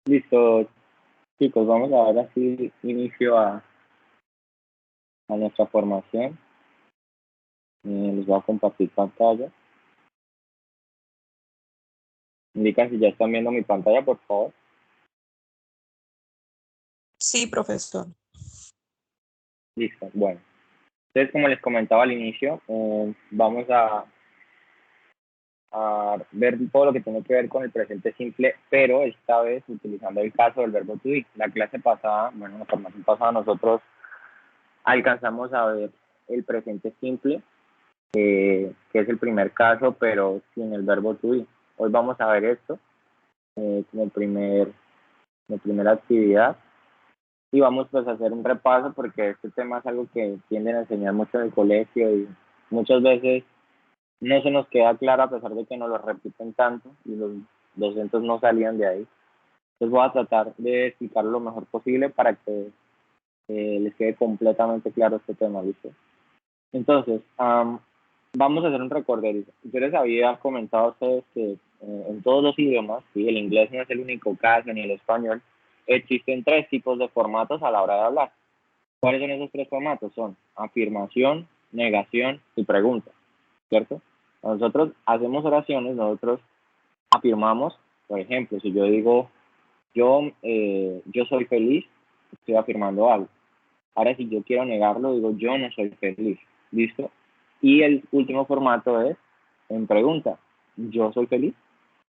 Listo, chicos, vamos a dar así inicio a nuestra formación. Les voy a compartir pantalla. Indican si ya están viendo mi pantalla, por favor. Sí, profesor. Listo, bueno. Entonces, como les comentaba al inicio, vamos a ver todo lo que tiene que ver con el presente simple, pero esta vez utilizando el caso del verbo to be. La clase pasada, bueno, la formación pasada, nosotros alcanzamos a ver el presente simple, que es el primer caso, pero sin el verbo to be. Hoy vamos a ver esto como primera actividad y vamos pues a hacer un repaso porque este tema es algo que tienden a enseñar mucho en el colegio y muchas veces no se nos queda claro a pesar de que nos lo repiten tanto y los docentes no salían de ahí. Entonces voy a tratar de explicarlo lo mejor posible para que les quede completamente claro este tema, ¿listo? Entonces, vamos a hacer un recorderis. Yo les había comentado a ustedes que en todos los idiomas, ¿sí? El inglés no es el único caso, ni el español, existen tres tipos de formatos a la hora de hablar. ¿Cuáles son esos tres formatos? Son afirmación, negación y pregunta, ¿cierto? Nosotros hacemos oraciones, nosotros afirmamos, por ejemplo, si yo digo, yo soy feliz, estoy afirmando algo. Ahora, si yo quiero negarlo, digo, yo no soy feliz, ¿listo? Y el último formato es en pregunta, ¿yo soy feliz?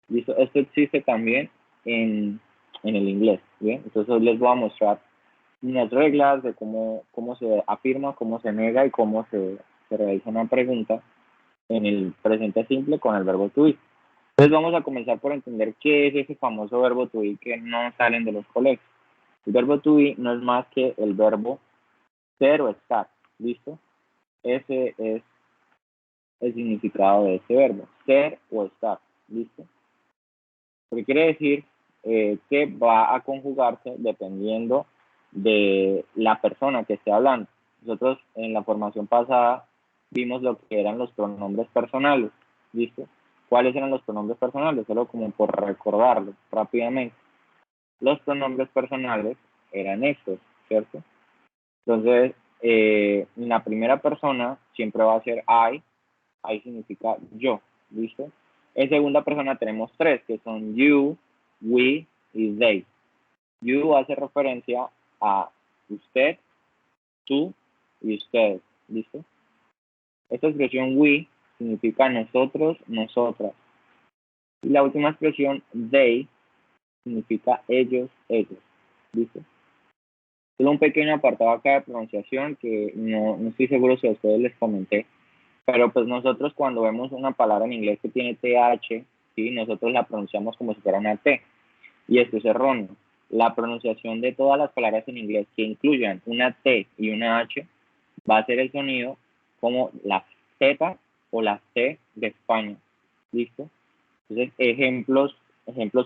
¿Listo? Esto existe también en el inglés, ¿bien? Entonces les voy a mostrar unas reglas de cómo se afirma, cómo se nega y cómo se realiza una pregunta en el presente simple con el verbo to be. Entonces vamos a comenzar por entender qué es ese famoso verbo to be que no salen de los colegios. El verbo to be no es más que el verbo ser o estar, ¿listo? Ese es el significado de ese verbo, ser o estar, ¿listo? Porque quiere decir que va a conjugarse dependiendo de la persona que esté hablando. Nosotros en la formación pasada vimos lo que eran los pronombres personales, ¿listo? ¿Cuáles eran los pronombres personales? Solo como por recordarlo rápidamente. Los pronombres personales eran estos, ¿cierto? Entonces, la primera persona siempre va a ser I significa yo, ¿listo? En segunda persona tenemos tres, que son you, we y they. You hace referencia a usted, tú y ustedes, ¿listo? Esta expresión we significa nosotros, nosotras. Y la última expresión they significa ellos, ellos, ¿listo? Solo un pequeño apartado acá de pronunciación que no estoy seguro si a ustedes les comenté, pero pues nosotros cuando vemos una palabra en inglés que tiene TH, ¿sí? Nosotros la pronunciamos como si fuera una T, y esto es erróneo. La pronunciación de todas las palabras en inglés que incluyan una T y una H va a ser el sonido como la Z o la C de España, ¿listo? Entonces, ejemplos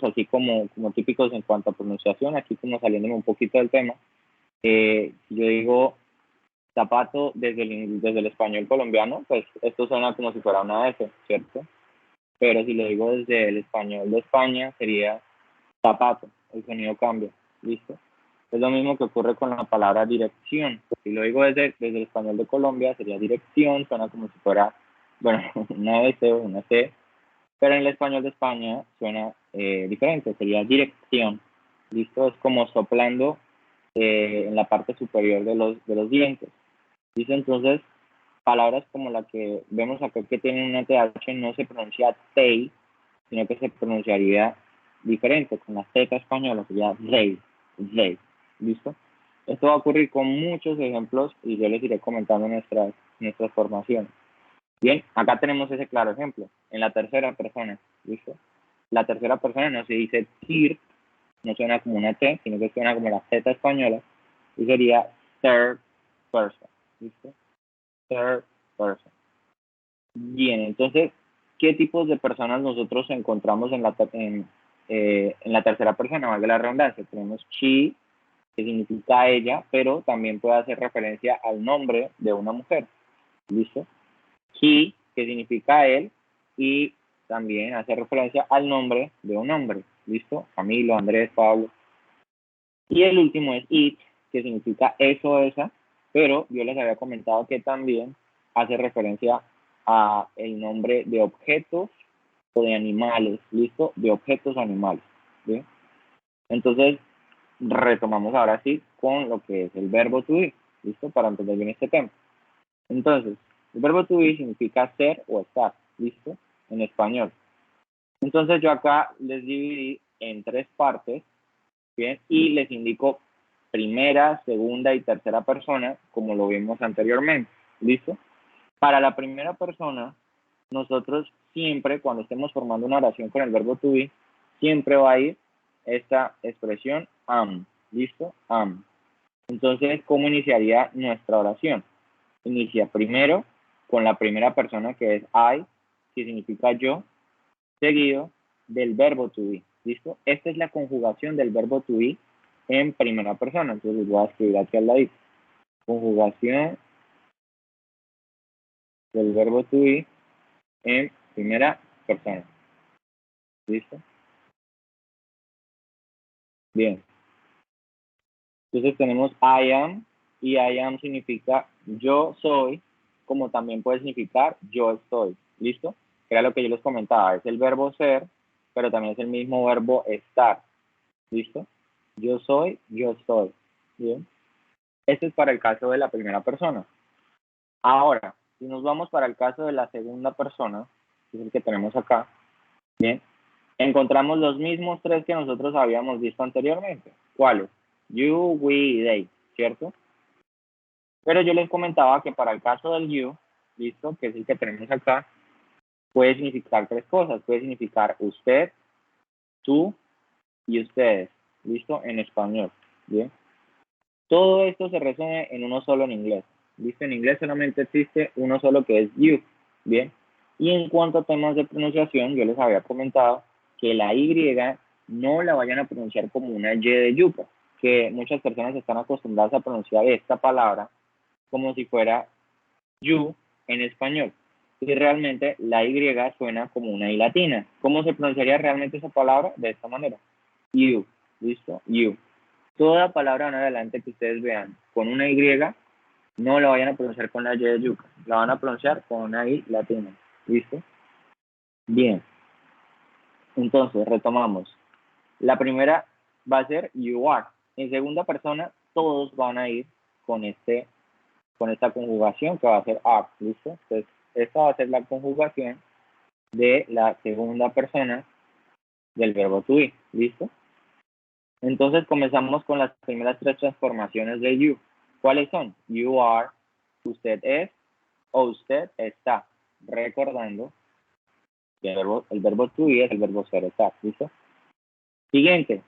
así como típicos en cuanto a pronunciación, aquí como saliéndome un poquito del tema, yo digo zapato desde el español colombiano, pues esto suena como si fuera una S, ¿cierto? Pero si lo digo desde el español de España, sería zapato, el sonido cambia, ¿listo? Es lo mismo que ocurre con la palabra dirección. Si lo digo desde el español de Colombia, sería dirección, suena como si fuera, bueno, una S o una C, pero en el español de España suena diferente, sería dirección, ¿listo? Es como soplando en la parte superior de los dientes. Dice entonces, palabras como la que vemos acá que tienen una TH no se pronuncia TEI, sino que se pronunciaría diferente, con la Z española, sería they, ¿listo? Esto va a ocurrir con muchos ejemplos y yo les iré comentando nuestras formaciones. Bien, acá tenemos ese claro ejemplo, en la tercera persona, ¿listo? La tercera persona no se dice TIR, no suena como una T, sino que suena como la Z española, y sería third person, ¿listo? Third person. Bien, entonces, ¿qué tipos de personas nosotros encontramos en la tercera persona? Valga la redundancia. Tenemos she, que significa ella, pero también puede hacer referencia al nombre de una mujer. ¿Listo? He, que significa él, y también hace referencia al nombre de un hombre. ¿Listo? Camilo, Andrés, Pablo. Y el último es it, que significa eso o esa, pero yo les había comentado que también hace referencia a el nombre de objetos o de animales, ¿listo? De objetos o animales, ¿bien? Entonces, retomamos ahora sí con lo que es el verbo to be, ¿listo? Para entender bien este tema. Entonces, el verbo to be significa ser o estar, ¿listo? En español. Entonces, yo acá les dividí en 3 partes, ¿bien? Y les indico primera, segunda y tercera persona, como lo vimos anteriormente, ¿listo? Para la primera persona, nosotros siempre, cuando estemos formando una oración con el verbo to be, siempre va a ir esta expresión am, ¿listo? Am. Entonces, ¿cómo iniciaría nuestra oración? Inicia primero con la primera persona que es I, que significa yo, seguido del verbo to be, ¿listo? Esta es la conjugación del verbo to be en primera persona, entonces les voy a escribir aquí al lado. Conjugación del verbo to be en primera persona, ¿listo? Bien, entonces tenemos I am, y I am significa yo soy, como también puede significar yo estoy, ¿listo? Era lo que yo les comentaba, es el verbo ser, pero también es el mismo verbo estar, ¿listo? Yo soy, yo estoy, ¿bien? Este es para el caso de la primera persona. Ahora, si nos vamos para el caso de la segunda persona, que es el que tenemos acá, ¿bien? Encontramos los mismos 3 que nosotros habíamos visto anteriormente. ¿Cuáles? You, we, they, ¿cierto? Pero yo les comentaba que para el caso del you, ¿listo? Que es el que tenemos acá, puede significar 3 cosas. Puede significar usted, tú y ustedes, ¿listo? En español, ¿bien? Todo esto se resume en uno solo en inglés. ¿Listo? En inglés solamente existe uno solo que es you. Bien. Y en cuanto a temas de pronunciación, yo les había comentado que la Y no la vayan a pronunciar como una Y de yuca, que muchas personas están acostumbradas a pronunciar esta palabra como si fuera you en español. Y realmente la Y suena como una I latina. ¿Cómo se pronunciaría realmente esa palabra? De esta manera. You. ¿Listo? You. Toda palabra en adelante que ustedes vean con una Y, no la vayan a pronunciar con la Y de yuca, la van a pronunciar con una I latina. ¿Listo? Bien. Entonces, retomamos. La primera va a ser you are. En segunda persona, todos van a ir con con esta conjugación que va a ser are. ¿Listo? Entonces, esta va a ser la conjugación de la segunda persona del verbo to be. ¿Listo? Entonces comenzamos con las primeras 3 transformaciones de you. ¿Cuáles son? You are, usted es o usted está. Recordando que el verbo to be es el verbo ser, estar. ¿Listo? Siguiente.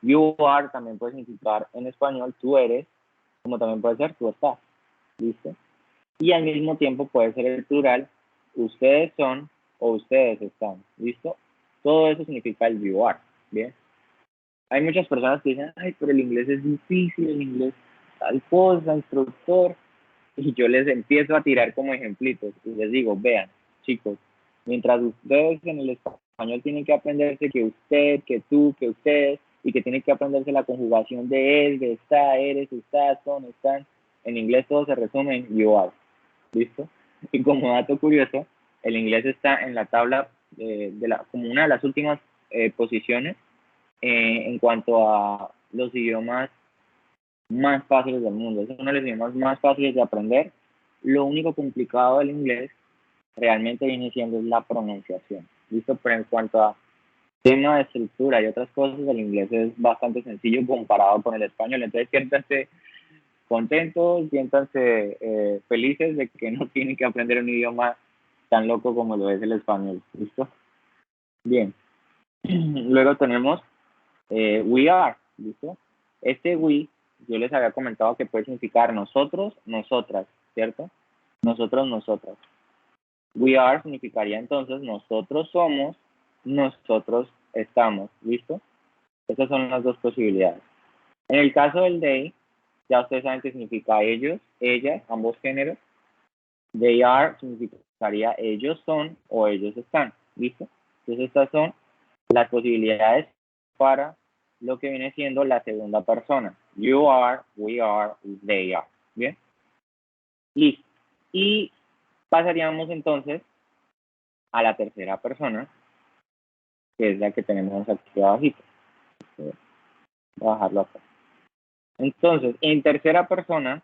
You are también puede significar en español tú eres, como también puede ser tú estás. ¿Listo? Y al mismo tiempo puede ser el plural ustedes son o ustedes están. ¿Listo? Todo eso significa el you are. ¿Bien? Hay muchas personas que dicen, ay, pero el inglés es difícil, el inglés tal cosa, instructor, y yo les empiezo a tirar como ejemplitos, y les digo, vean, chicos, mientras ustedes en el español tienen que aprenderse que usted, que tú, que ustedes, y que tienen que aprenderse la conjugación de él, de está, eres, estás, son, están, en inglés todo se resume en you are, ¿listo? Y como dato curioso, el inglés está en la tabla como una de las últimas posiciones en cuanto a los idiomas más fáciles del mundo. Es uno de los idiomas más fáciles de aprender. Lo único complicado del inglés realmente viene siendo la pronunciación. ¿Listo? Pero en cuanto a tema de estructura y otras cosas, el inglés es bastante sencillo comparado con el español. Entonces, siéntanse contentos, siéntanse felices de que no tienen que aprender un idioma tan loco como lo es el español. ¿Listo? Bien. Luego tenemos we are, ¿listo? Este we, yo les había comentado que puede significar nosotros, nosotras, ¿cierto? Nosotros, nosotras. We are significaría entonces nosotros somos, nosotros estamos, ¿listo? Esas son las dos posibilidades. En el caso del they, ya ustedes saben que significa ellos, ellas, ambos géneros. They are significaría ellos son o ellos están, ¿listo? Entonces estas son las posibilidades para lo que viene siendo la segunda persona. You are, we are, they are. ¿Bien? Listo. Y pasaríamos entonces a la tercera persona, que es la que tenemos aquí abajito. Voy a bajarlo acá. Entonces, en tercera persona,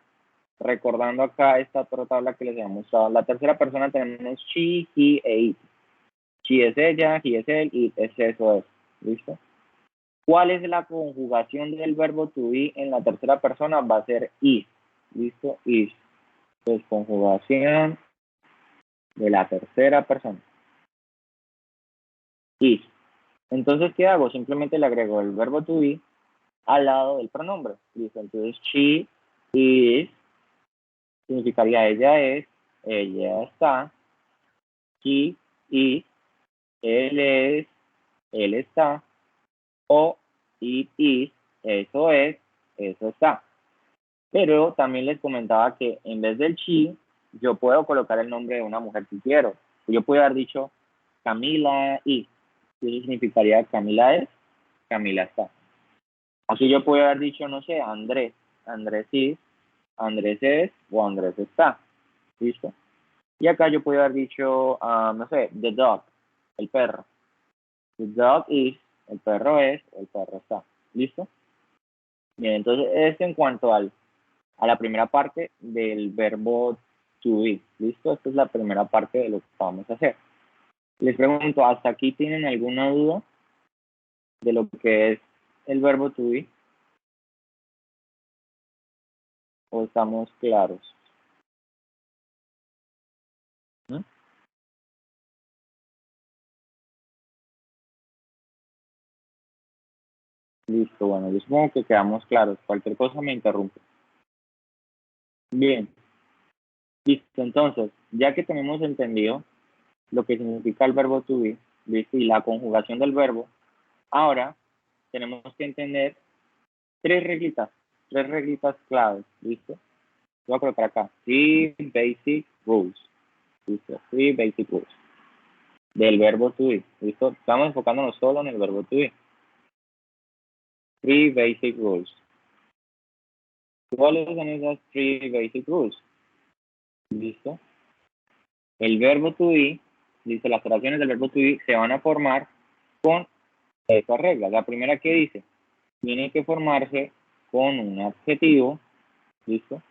recordando acá esta otra tabla que les había mostrado, la tercera persona tenemos she, he e it. She es ella, he es él, it es eso es. ¿Listo? ¿Cuál es la conjugación del verbo to be en la tercera persona? Va a ser is. ¿Listo? Is. Entonces, conjugación de la tercera persona. Is. Entonces, ¿qué hago? Simplemente le agrego el verbo to be al lado del pronombre. ¿Listo? Entonces, she is significaría ella es, ella está, he is, él es, él está, o it is, eso es, eso está. Pero también les comentaba que en vez del she, yo puedo colocar el nombre de una mujer si quiero. Yo puedo haber dicho Camila is. Eso significaría Camila es, Camila está. Así yo puedo haber dicho, no sé, Andrés. Andrés is, Andrés es o Andrés está. ¿Listo? Y acá yo puedo haber dicho, no sé, the dog, el perro. The dog is, el perro es, el perro está. ¿Listo? Bien, entonces esto en cuanto a la primera parte del verbo to be. ¿Listo? Esta es la primera parte de lo que vamos a hacer. Les pregunto, ¿hasta aquí tienen alguna duda de lo que es el verbo to be? ¿O estamos claros? ¿Mm? Listo, bueno, yo supongo que quedamos claros. Cualquier cosa me interrumpe. Bien, listo. Entonces, ya que tenemos entendido lo que significa el verbo to be, ¿listo? Y la conjugación del verbo, ahora tenemos que entender tres reglitas claves, ¿listo? Voy a colocar acá, three basic rules, ¿listo? Three basic rules del verbo to be, ¿listo? Estamos enfocándonos solo en el verbo to be. Three basic rules. ¿Cuáles son esas three basic rules? ¿Listo? El verbo to be, ¿listo? Las oraciones del verbo to be se van a formar con estas reglas. La primera que dice, tiene que formarse con un adjetivo, ¿listo?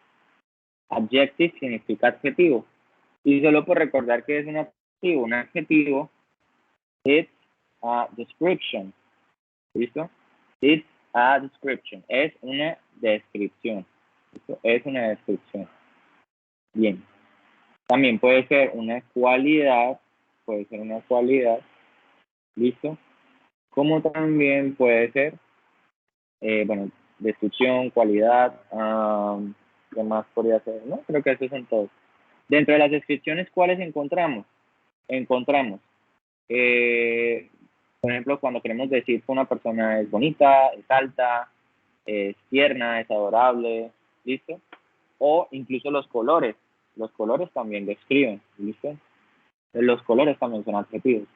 Adjective significa adjetivo. Y solo por recordar que es un adjetivo, it's a description, ¿listo? It's a description, es una descripción, ¿listo? Es una descripción. Bien. También puede ser una cualidad, ¿listo? Como también puede ser, bueno, descripción, cualidad, ¿qué más podría ser? No, creo que esos son todos. Dentro de las descripciones, ¿cuáles encontramos? Encontramos, por ejemplo, cuando queremos decir que una persona es bonita, es alta, es tierna, es adorable, ¿listo? O incluso los colores. Los colores también describen, ¿listo? Los colores también son adjetivos.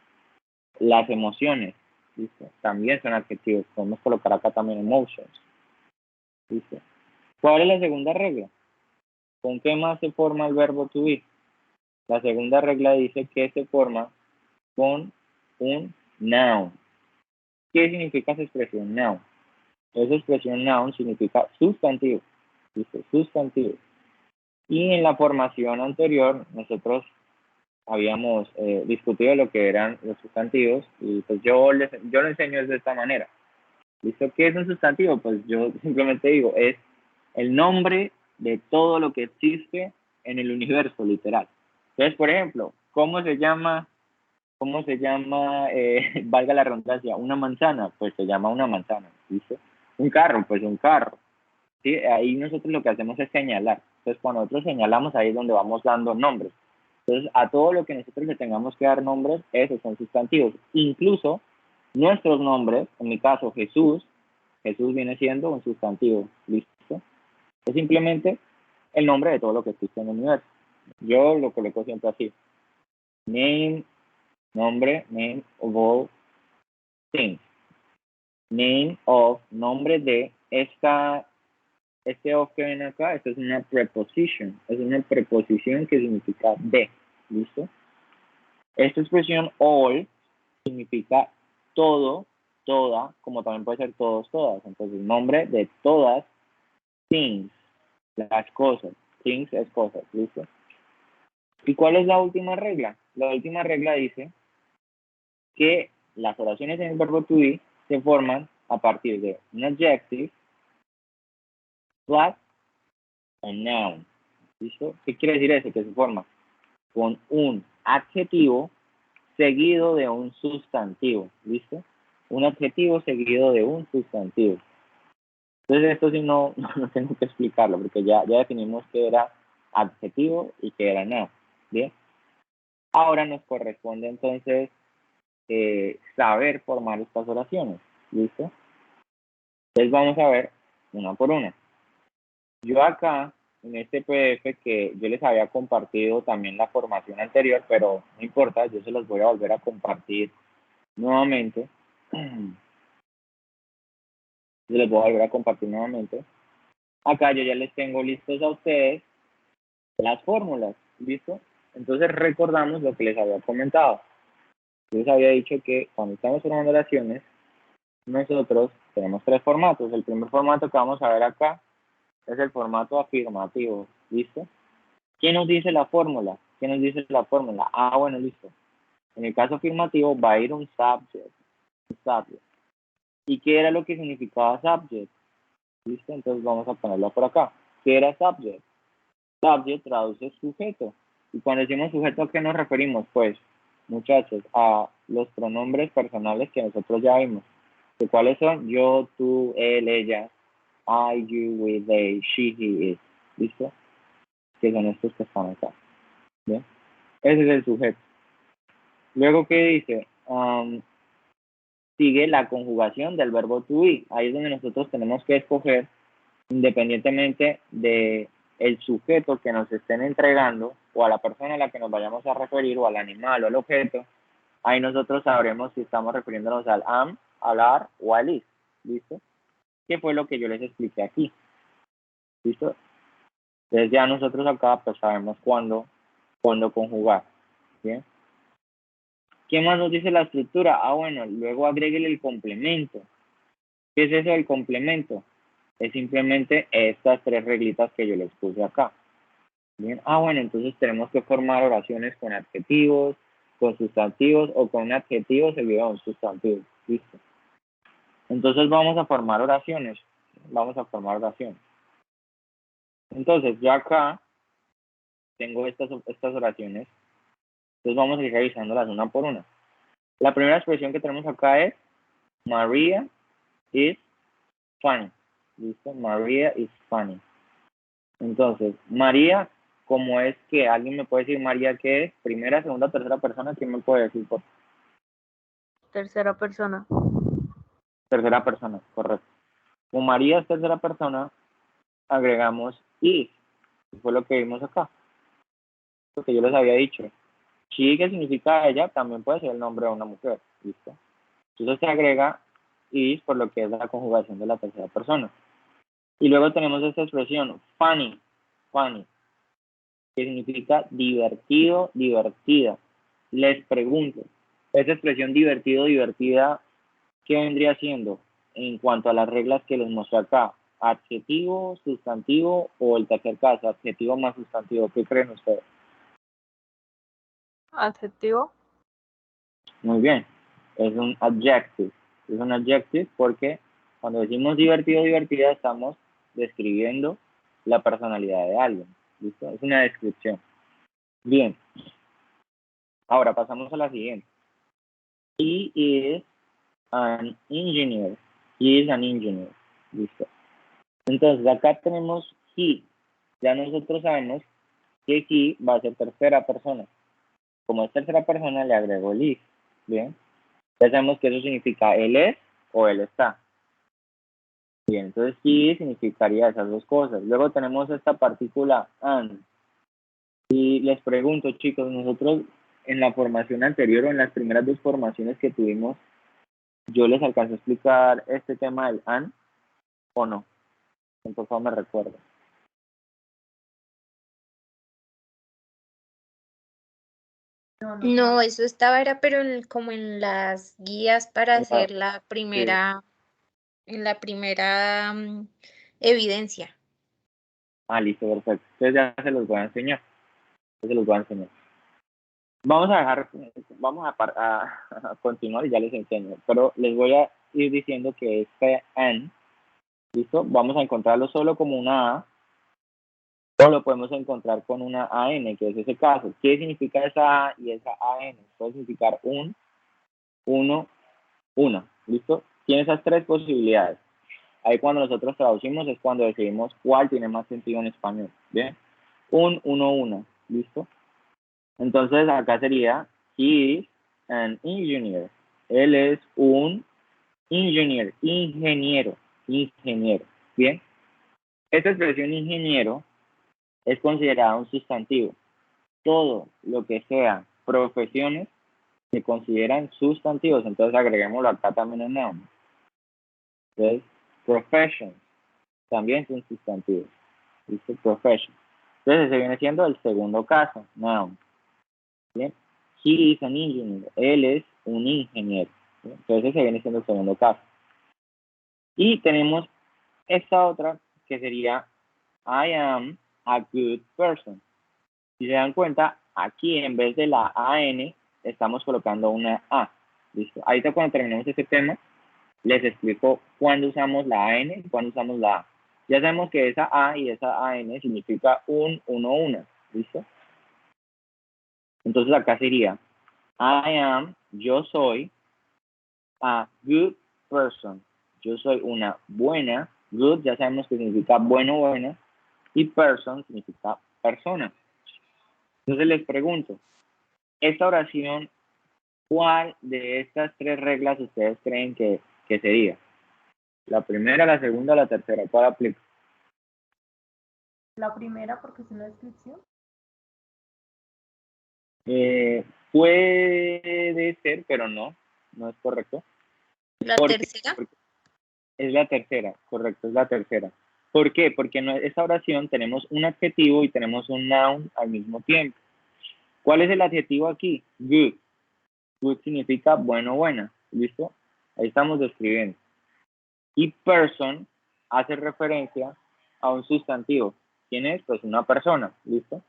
Las emociones, ¿listo? También son adjetivos. Podemos colocar acá también emotions, ¿listo? ¿Cuál es la segunda regla? ¿Con qué más se forma el verbo to be? La segunda regla dice que se forma con un noun. ¿Qué significa esa expresión noun? Esa expresión noun significa sustantivo, ¿listo? Sustantivo. Y en la formación anterior, nosotros habíamos discutido lo que eran los sustantivos y pues yo lo enseño de esta manera. ¿Listo? ¿Qué es un sustantivo? Pues yo simplemente digo, es el nombre de todo lo que existe en el universo, literal. Entonces, por ejemplo, valga la redundancia, una manzana? Pues se llama una manzana, ¿listo? Un carro, pues un carro. ¿Sí? Ahí nosotros lo que hacemos es señalar. Entonces, cuando nosotros señalamos, ahí es donde vamos dando nombres. Entonces, a todo lo que nosotros le tengamos que dar nombres, esos son sustantivos. Incluso nuestros nombres, en mi caso Jesús, Jesús viene siendo un sustantivo, ¿listo? Es simplemente el nombre de todo lo que existe en el universo. Yo lo coloco siempre así. Name, nombre, name of all things. Name of, nombre de, este of que ven acá, esto es una preposition, es una preposición que significa de, ¿listo? Esta expresión all significa todo, toda, como también puede ser todos, todas. Entonces, nombre de todas things, las cosas. Things es cosas, ¿listo? ¿Y cuál es la última regla? La última regla dice que las oraciones en el verbo to be se forman a partir de un adjective plus a noun. ¿Listo? ¿Qué quiere decir eso? Que se forma con un adjetivo seguido de un sustantivo. ¿Listo? Un adjetivo seguido de un sustantivo. Entonces esto sí no tengo que explicarlo porque ya definimos que era adjetivo y que era noun. Bien. Ahora nos corresponde entonces saber formar estas oraciones. ¿Listo? Entonces vamos a ver una por una. Yo acá, en este PDF que yo les había compartido también la formación anterior, pero no importa, yo se los voy a volver a compartir nuevamente. Se los voy a volver a compartir nuevamente. Acá yo ya les tengo listos a ustedes las fórmulas, ¿listo? Entonces recordamos lo que les había comentado. Yo les había dicho que cuando estamos formando oraciones, nosotros tenemos tres formatos. El primer formato que vamos a ver acá es el formato afirmativo, ¿listo? ¿Qué nos dice la fórmula? ¿Qué nos dice la fórmula? Ah, bueno, listo. En el caso afirmativo va a ir un subject. Un subject. ¿Y qué era lo que significaba subject? ¿Listo? Entonces vamos a ponerlo por acá. ¿Qué era subject? Subject traduce sujeto. Y cuando decimos sujeto, ¿a qué nos referimos? Pues, muchachos, a los pronombres personales que nosotros ya vimos. ¿De cuáles son? Yo, tú, él, ella, I, you, we, they, she, he, it. ¿Listo? Que son estos que están acá. ¿Bien? Ese es el sujeto. Luego, ¿qué dice? Sigue la conjugación del verbo to be. Ahí es donde nosotros tenemos que escoger, independientemente de el sujeto que nos estén entregando, o a la persona a la que nos vayamos a referir, o al animal o al objeto, ahí nosotros sabremos si estamos refiriéndonos al am, al are o al is. ¿Listo? ¿Qué fue lo que yo les expliqué aquí? ¿Listo? Entonces ya nosotros acá pues sabemos cuándo conjugar. ¿Bien? ¿Qué más nos dice la estructura? Ah, bueno, luego agréguele el complemento. ¿Qué es eso del complemento? Es simplemente estas tres reglitas que yo les puse acá. Bien, ah, bueno, entonces tenemos que formar oraciones con adjetivos, con sustantivos o con un adjetivo seguido de un sustantivo. ¿Listo? Entonces vamos a formar oraciones. Vamos a formar oraciones. Entonces, yo acá tengo estas oraciones. Entonces vamos a ir revisándolas una por una. La primera expresión que tenemos acá es Maria is funny. ¿Listo? Maria is funny. Entonces, María, ¿cómo es que alguien me puede decir María qué es? Primera, segunda, tercera persona, ¿quién me puede decir por Tercera persona. tercera persona? Correcto. Como María es tercera persona, agregamos is. Fue lo que vimos acá. Lo que yo les había dicho. She, que significa ella, también puede ser el nombre de una mujer. ¿Listo? Entonces se agrega is por lo que es la conjugación de la tercera persona. Y luego tenemos esta expresión, funny, funny, que significa divertido, divertida. Les pregunto, esa expresión divertido, divertida, ¿qué vendría siendo en cuanto a las reglas que les mostré acá? ¿Adjetivo, sustantivo o el tercer caso, adjetivo más sustantivo? ¿Qué creen ustedes? Adjetivo. Muy bien, es un adjective. Es un adjective porque cuando decimos divertido, divertida, estamos describiendo la personalidad de alguien. ¿Listo? Es una descripción. Bien, ahora pasamos a la siguiente. He is an engineer. He is an engineer. Listo. Entonces, acá tenemos he. Ya nosotros sabemos que he va a ser tercera persona. Como es tercera persona, le agrego el is. Bien. Ya sabemos que eso significa él es o él está. Bien, entonces he significaría esas dos cosas. Luego tenemos esta partícula an. Y les pregunto, chicos, nosotros en la formación anterior o en las primeras dos formaciones que tuvimos, Yo les alcanzo a explicar este tema del and o no. Por favor, me recuerdo. No, eso estaba, era pero como en las guías para hacer la primera, en la primera evidencia. Listo, perfecto. Entonces ya se los voy a enseñar. Vamos a continuar y ya les enseño. Pero les voy a ir diciendo que este and, ¿listo? Vamos a encontrarlo solo como una A, o lo podemos encontrar con una AN, que es ese caso. ¿Qué significa esa A y esa AN? Puede significar un, uno, una. ¿Listo? Tiene esas tres posibilidades. Ahí cuando nosotros traducimos es cuando decidimos cuál tiene más sentido en español. ¿Bien? Un, uno, una. ¿Listo? Entonces acá sería, he is an engineer. Él es un ingeniero. Bien. Esta expresión ingeniero es considerada un sustantivo. Todo lo que sea profesiones se consideran sustantivos. Entonces agreguémoslo acá también en noun. Entonces, profession también son sustantivos. ¿Listo? Profession. Entonces se viene siendo el segundo caso, noun. Bien. He is an engineer. Él es un ingeniero. ¿Bien? Entonces se viene siendo el segundo caso. Y tenemos esta otra que sería I am a good person. Si se dan cuenta, aquí en vez de la AN estamos colocando una A. ¿Listo? Ahorita cuando terminemos este tema, les explico cuándo usamos la AN y cuándo usamos la A. Ya sabemos que esa A y esa AN significa un, uno, una. ¿Listo? Entonces acá sería I am, yo soy, a good person. Yo soy una buena, good ya sabemos que significa bueno, buena, y person significa persona. Entonces les pregunto, esta oración, ¿cuál de estas tres reglas ustedes creen que sería? ¿La primera, la segunda o la tercera? ¿Cuál aplica? La primera porque es una descripción. Puede ser, pero no es correcto. ¿La ¿Por qué? tercera? Porque es la tercera, correcto, es la tercera. ¿Por qué? Porque en esta oración tenemos un adjetivo y tenemos un noun al mismo tiempo. ¿Cuál es el adjetivo aquí? Good. Good significa bueno, buena. ¿Listo? Ahí estamos describiendo. Y person hace referencia a un sustantivo. ¿Quién es? Pues una persona. ¿Listo?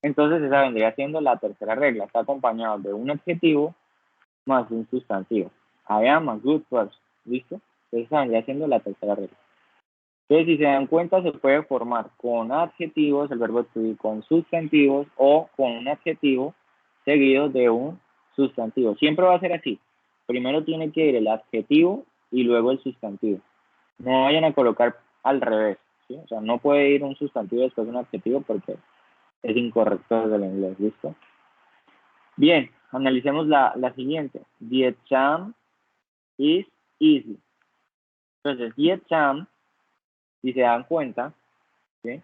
Entonces esa vendría siendo la tercera regla. Está acompañado de un adjetivo más de un sustantivo. I am a good person. ¿Listo? Entonces esa vendría siendo la tercera regla. Entonces, si se dan cuenta, se puede formar con adjetivos, el verbo to be, con sustantivos o con un adjetivo seguido de un sustantivo. Siempre va a ser así. Primero tiene que ir el adjetivo y luego el sustantivo. No vayan a colocar al revés. ¿Sí? O sea, no puede ir un sustantivo después de un adjetivo porque es incorrecto desde el inglés. ¿Listo? Bien, analicemos la siguiente. The exam is easy. Entonces, the exam, si se dan cuenta, ¿sí?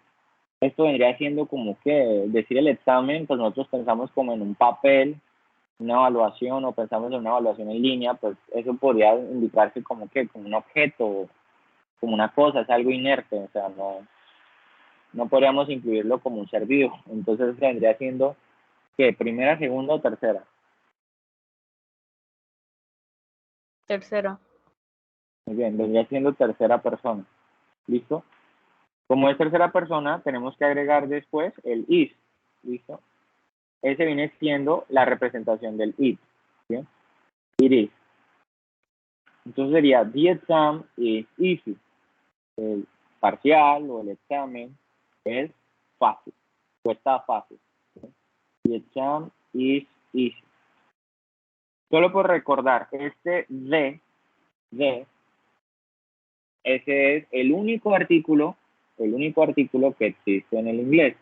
Esto vendría siendo como que decir el examen, pues nosotros pensamos como en un papel, una evaluación, o pensamos en una evaluación en línea, pues eso podría indicarse como que como un objeto, como una cosa, es algo inerte, o sea, no podríamos incluirlo como un ser vivo. Entonces vendría siendo que primera, segunda o tercera. Tercera. Muy bien, vendría siendo tercera persona. ¿Listo? Como es tercera persona, tenemos que agregar después el is. ¿Listo? Ese viene siendo la representación del it. ¿Sí? It is. Entonces sería, the exam is easy. El parcial o el examen es fácil. O está fácil. ¿Sí? The exam is easy. Solo por recordar, este de, ese es el único artículo que existe en el inglés.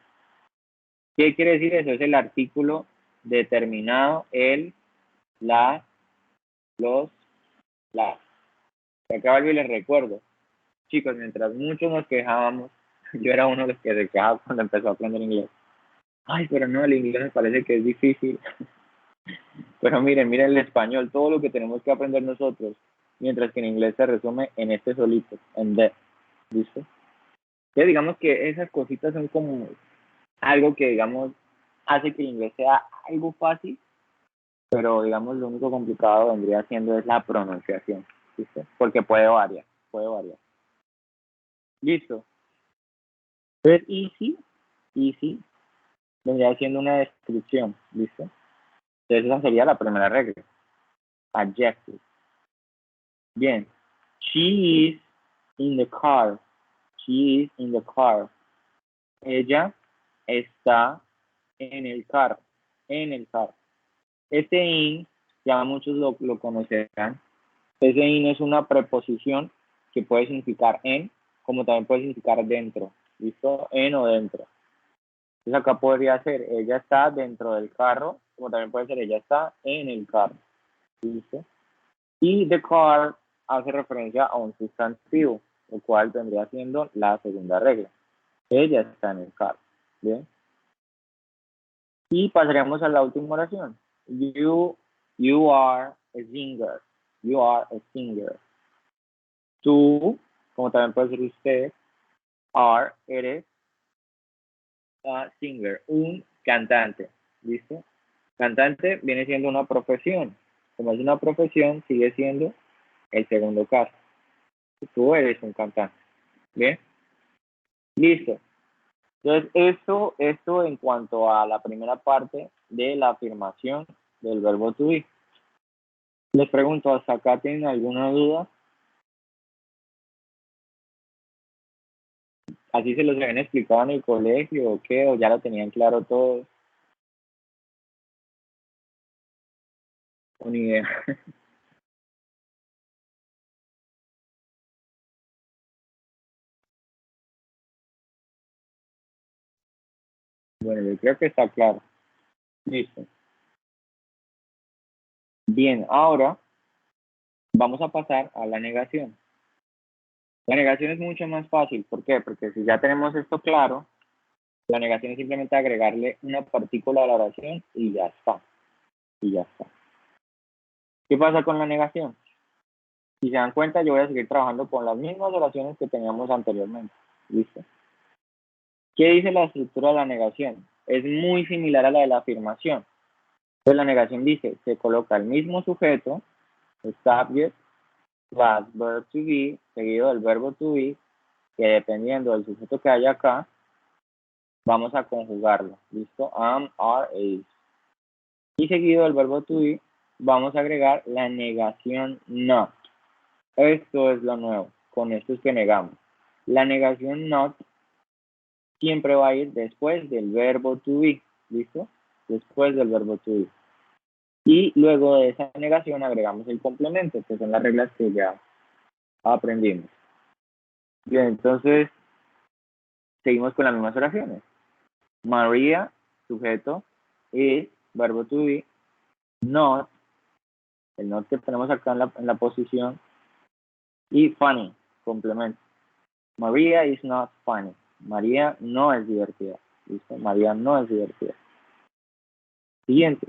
¿Qué quiere decir eso? Es el artículo determinado, el, la, los, las. Acá y les recuerdo, chicos, mientras muchos nos quejábamos, yo era uno de los que se quejaba cuando empezó a aprender inglés. Ay, pero no, el inglés me parece que es difícil. Pero miren el español, todo lo que tenemos que aprender nosotros mientras que en inglés se resume en este solito, en the. ¿Listo? Entonces digamos que esas cositas son como algo que, digamos, hace que el inglés sea algo fácil, pero, digamos, lo único complicado vendría siendo es la pronunciación, ¿listo? Porque puede variar, puede variar. ¿Listo? Entonces, easy, vendría siendo una descripción, ¿listo? Entonces esa sería la primera regla. Adjective. Bien. She is in the car. She is in the car. Ella está en el carro. En el carro. Este in, ya muchos lo conocerán. Ese in es una preposición que puede significar en, como también puede significar dentro. ¿Listo? En o dentro. Entonces acá podría ser ella está dentro del carro, como también puede ser ella está en el carro. ¿Listo? Y the car hace referencia a un sustantivo, lo cual vendría siendo la segunda regla. Ella está en el carro. ¿Bien? Y pasaríamos a la última oración. You are a singer. You are a singer. Tú, como también puede ser usted, eres a singer, un cantante. ¿Listo? Cantante viene siendo una profesión. Como es una profesión, sigue siendo el segundo caso. Tú eres un cantante. ¿Bien? Listo. Entonces, esto en cuanto a la primera parte de la afirmación del verbo to be. Les pregunto, ¿hasta acá tienen alguna duda? ¿Así se los habían explicado en el colegio o qué? ¿O ya lo tenían claro todo? Ni idea. Bueno, yo creo que está claro. Listo. Bien, ahora vamos a pasar a la negación. La negación es mucho más fácil. ¿Por qué? Porque si ya tenemos esto claro, la negación es simplemente agregarle una partícula a la oración y ya está. Y ya está. ¿Qué pasa con la negación? Si se dan cuenta, yo voy a seguir trabajando con las mismas oraciones que teníamos anteriormente. ¿Listo? ¿Qué dice la estructura de la negación? Es muy similar a la de la afirmación. Entonces la negación dice, se coloca el mismo sujeto, subject, plus verb to be, seguido del verbo to be, que dependiendo del sujeto que haya acá, vamos a conjugarlo. ¿Listo? Am, are, is. Y seguido del verbo to be, vamos a agregar la negación not. Esto es lo nuevo. Con esto es que negamos. La negación not siempre va a ir después del verbo to be. ¿Listo? Después del verbo to be. Y luego de esa negación agregamos el complemento, que son las reglas que ya aprendimos. Bien, entonces seguimos con las mismas oraciones. María, sujeto, is, verbo to be, not, el not que tenemos acá en la posición, y funny, complemento. María is not funny. María no es divertida. ¿Listo? María no es divertida. Siguiente.